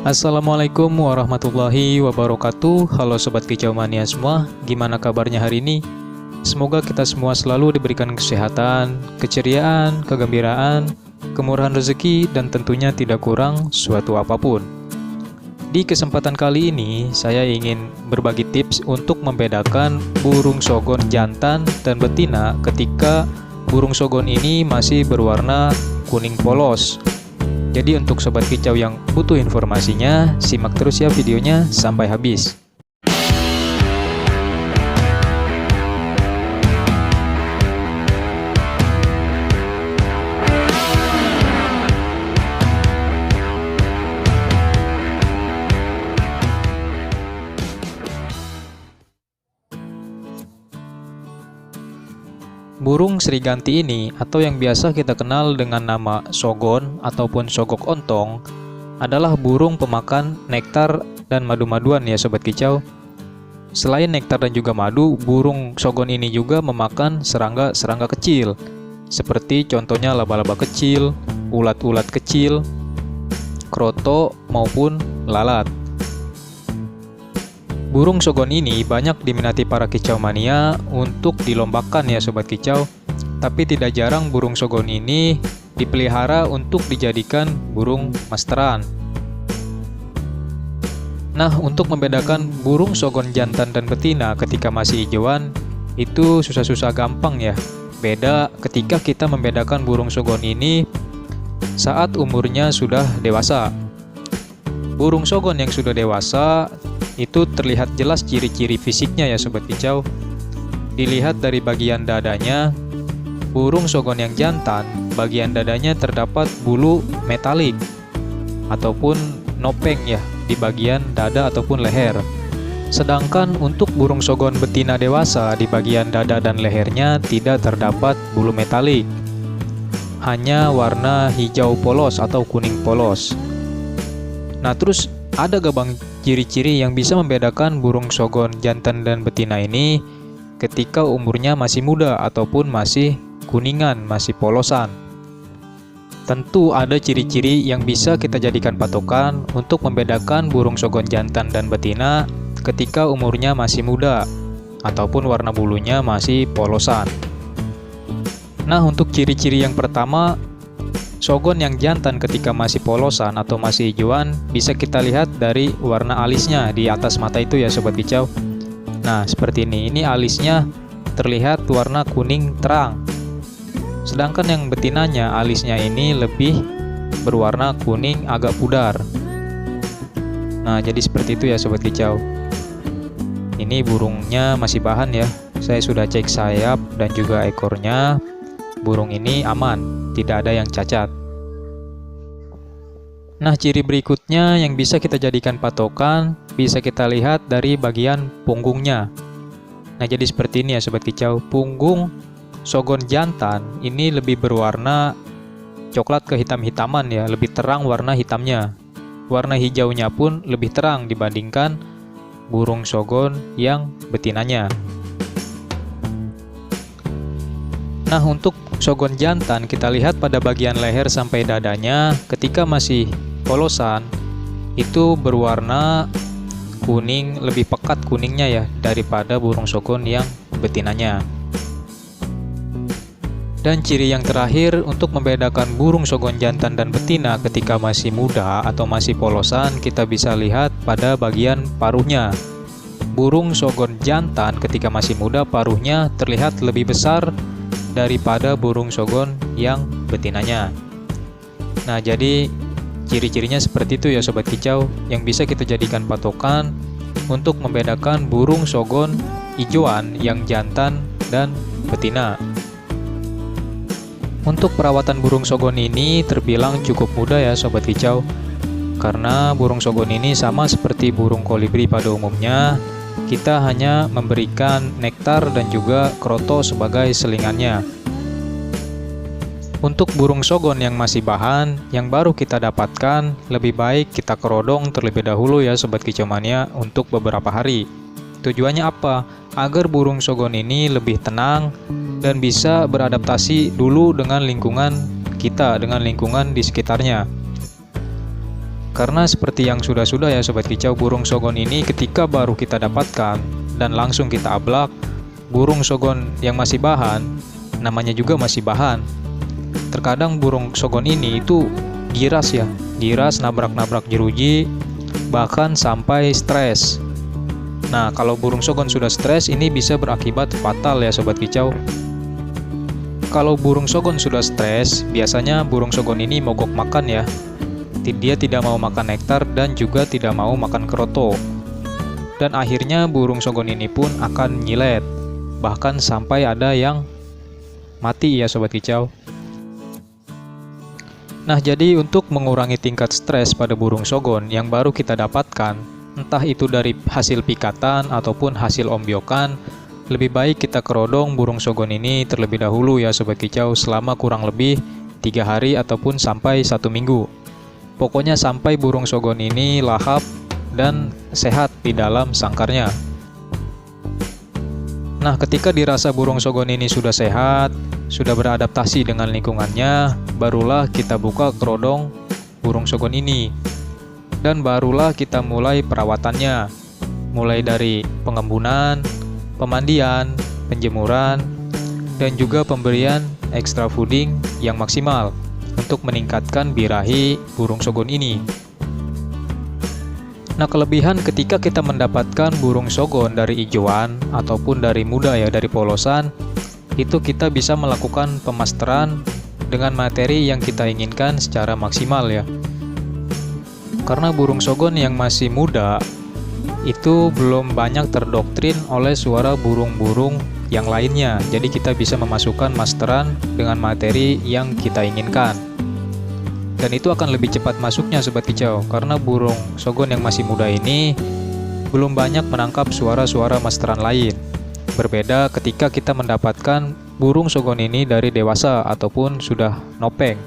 Assalamualaikum warahmatullahi wabarakatuh. Halo Sobat Kicau Mania semua, gimana kabarnya hari ini? Semoga kita semua selalu diberikan kesehatan, keceriaan, kegembiraan, kemurahan rezeki, dan tentunya tidak kurang suatu apapun. Di kesempatan kali ini, saya ingin berbagi tips untuk membedakan burung sogon jantan dan betina ketika burung sogon ini masih berwarna kuning polos. Jadi untuk Sobat Kicau yang butuh informasinya, simak terus ya videonya sampai habis. Burung seriganti ini, atau yang biasa kita kenal dengan nama sogon ataupun sogok ontong, adalah burung pemakan nektar dan madu-maduan ya Sobat Kicau. Selain nektar dan juga madu, burung sogon ini juga memakan serangga-serangga kecil, seperti contohnya laba-laba kecil, ulat-ulat kecil, kroto, maupun lalat. Burung sogon ini banyak diminati para kicau mania untuk dilombakan ya Sobat Kicau. Tapi tidak jarang burung sogon ini dipelihara untuk dijadikan burung masteran. Nah, untuk membedakan burung sogon jantan dan betina ketika masih hijauan, itu susah-susah gampang ya. Beda ketika kita membedakan burung sogon ini saat umurnya sudah dewasa. Burung sogon yang sudah dewasa itu terlihat jelas ciri-ciri fisiknya ya Sobat Kicau. Dilihat dari bagian dadanya, burung sogon yang jantan, bagian dadanya terdapat bulu metalik ataupun nopeng ya di bagian dada ataupun leher. Sedangkan untuk burung sogon betina dewasa, di bagian dada dan lehernya tidak terdapat bulu metalik. Hanya warna hijau polos atau kuning polos. Nah, terus ada gak bang ciri-ciri yang bisa membedakan burung sogon jantan dan betina ini ketika umurnya masih muda ataupun masih kuningan, masih polosan? Tentu ada ciri-ciri yang bisa kita jadikan patokan untuk membedakan burung sogon jantan dan betina ketika umurnya masih muda ataupun warna bulunya masih polosan. Nah, untuk ciri-ciri yang pertama, sogon yang jantan ketika masih polosan atau masih hijauan bisa kita lihat dari warna alisnya di atas mata itu ya Sobat Kicau. Nah, seperti ini. Ini alisnya terlihat warna kuning terang. Sedangkan yang betinanya alisnya ini lebih berwarna kuning agak pudar. Nah, jadi seperti itu ya Sobat Kicau. Ini burungnya masih bahan ya. Saya sudah cek sayap dan juga ekornya. Burung ini aman, tidak ada yang cacat. Nah, ciri berikutnya yang bisa kita jadikan patokan bisa kita lihat dari bagian punggungnya. Nah, jadi seperti ini ya Sobat Kicau. Punggung sogon jantan ini lebih berwarna coklat kehitam-hitaman ya, lebih terang warna hitamnya. Warna hijaunya pun lebih terang dibandingkan burung sogon yang betinanya. Nah, untuk sogon jantan kita lihat pada bagian leher sampai dadanya ketika masih polosan itu berwarna kuning, lebih pekat kuningnya ya daripada burung sogon yang betinanya. Dan ciri yang terakhir untuk membedakan burung sogon jantan dan betina ketika masih muda atau masih polosan, kita bisa lihat pada bagian paruhnya. Burung sogon jantan ketika masih muda paruhnya terlihat lebih besar daripada burung sogon yang betinanya. Nah, jadi ciri-cirinya seperti itu ya Sobat Kicau yang bisa kita jadikan patokan untuk membedakan burung sogon hijauan yang jantan dan betina. Untuk perawatan burung sogon ini terbilang cukup mudah ya Sobat Kicau, karena burung sogon ini sama seperti burung kolibri pada umumnya. Kita hanya memberikan nektar dan juga kroto sebagai selingannya. Untuk burung sogon yang masih bahan, yang baru kita dapatkan, lebih baik kita kerodong terlebih dahulu ya Sobat Kicau Mania untuk beberapa hari. Tujuannya apa? Agar burung sogon ini lebih tenang dan bisa beradaptasi dulu dengan lingkungan kita, dengan lingkungan di sekitarnya. Karena seperti yang sudah-sudah ya Sobat Kicau, burung sogon ini ketika baru kita dapatkan dan langsung kita ablak, burung sogon yang masih bahan, namanya juga masih bahan. Terkadang burung sogon ini itu giras ya, giras, nabrak-nabrak jeruji, bahkan sampai stres. Nah, kalau burung sogon sudah stres, ini bisa berakibat fatal ya Sobat Kicau. Kalau burung sogon sudah stres, biasanya burung sogon ini mogok makan ya. Dia tidak mau makan nektar dan juga tidak mau makan keroto. Dan akhirnya burung sogon ini pun akan nyilet, bahkan sampai ada yang mati ya Sobat Kicau. Nah, jadi untuk mengurangi tingkat stres pada burung sogon yang baru kita dapatkan, entah itu dari hasil pikatan ataupun hasil ombyokan, lebih baik kita kerodong burung sogon ini terlebih dahulu ya Sobat Kicau, selama kurang lebih 3 hari ataupun sampai 1 minggu. Pokoknya sampai burung sogon ini lahap dan sehat di dalam sangkarnya. Nah, ketika dirasa burung sogon ini sudah sehat, sudah beradaptasi dengan lingkungannya, barulah kita buka kerodong burung sogon ini. Dan barulah kita mulai perawatannya, mulai dari pengembunan, pemandian, penjemuran, dan juga pemberian extra fooding yang maksimal untuk meningkatkan birahi burung sogon ini. Nah, kelebihan ketika kita mendapatkan burung sogon dari ijoan ataupun dari muda ya, dari polosan, itu kita bisa melakukan pemasteran dengan materi yang kita inginkan secara maksimal ya. Karena burung sogon yang masih muda itu belum banyak terdoktrin oleh suara burung-burung yang lainnya. Jadi kita bisa memasukkan masteran dengan materi yang kita inginkan. Dan itu akan lebih cepat masuknya Sobat Kicau, karena burung sogon yang masih muda ini belum banyak menangkap suara-suara masteran lain. Berbeda ketika kita mendapatkan burung sogon ini dari dewasa ataupun sudah nopeng.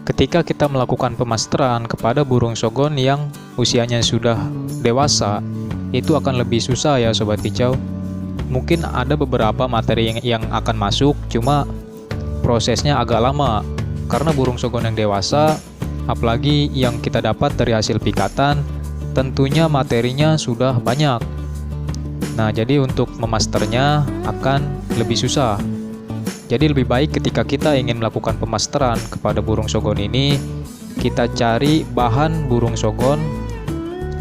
Ketika kita melakukan pemasteran kepada burung sogon yang usianya sudah dewasa, itu akan lebih susah ya Sobat Kicau. Mungkin ada beberapa materi yang akan masuk, cuma prosesnya agak lama. Karena burung sogon yang dewasa, apalagi yang kita dapat dari hasil pikatan, tentunya materinya sudah banyak. Nah, jadi untuk memasternya akan lebih susah. Jadi lebih baik ketika kita ingin melakukan pemasteran kepada burung sogon ini, kita cari bahan burung sogon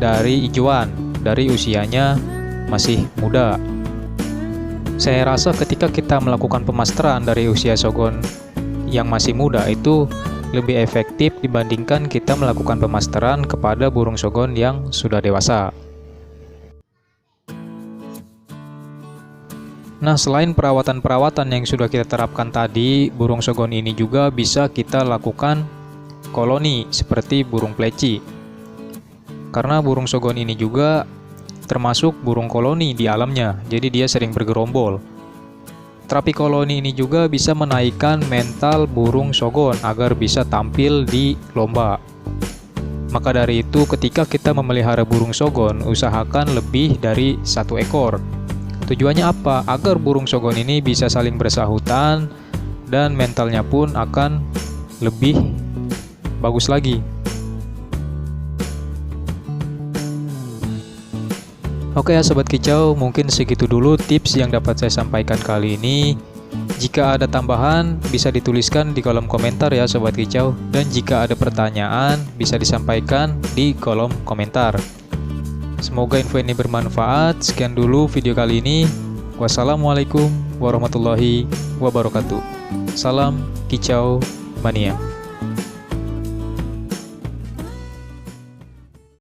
dari ijoan, dari usianya masih muda. Saya rasa ketika kita melakukan pemasteran dari usia sogon yang masih muda itu lebih efektif dibandingkan kita melakukan pemasteran kepada burung sogon yang sudah dewasa. Nah, selain perawatan-perawatan yang sudah kita terapkan tadi, burung sogon ini juga bisa kita lakukan koloni seperti burung pleci. Karena burung sogon ini juga termasuk burung koloni di alamnya, jadi dia sering bergerombol. Terapi koloni ini juga bisa menaikkan mental burung sogon agar bisa tampil di lomba. Maka dari itu, ketika kita memelihara burung sogon, usahakan lebih dari 1 ekor. Tujuannya apa? Agar burung sogon ini bisa saling bersahutan dan mentalnya pun akan lebih bagus lagi. Oke ya Sobat Kicau, mungkin segitu dulu tips yang dapat saya sampaikan kali ini. Jika ada tambahan, bisa dituliskan di kolom komentar ya Sobat Kicau. Dan jika ada pertanyaan, bisa disampaikan di kolom komentar. Semoga info ini bermanfaat. Sekian dulu video kali ini. Wassalamualaikum warahmatullahi wabarakatuh. Salam Kicau Mania.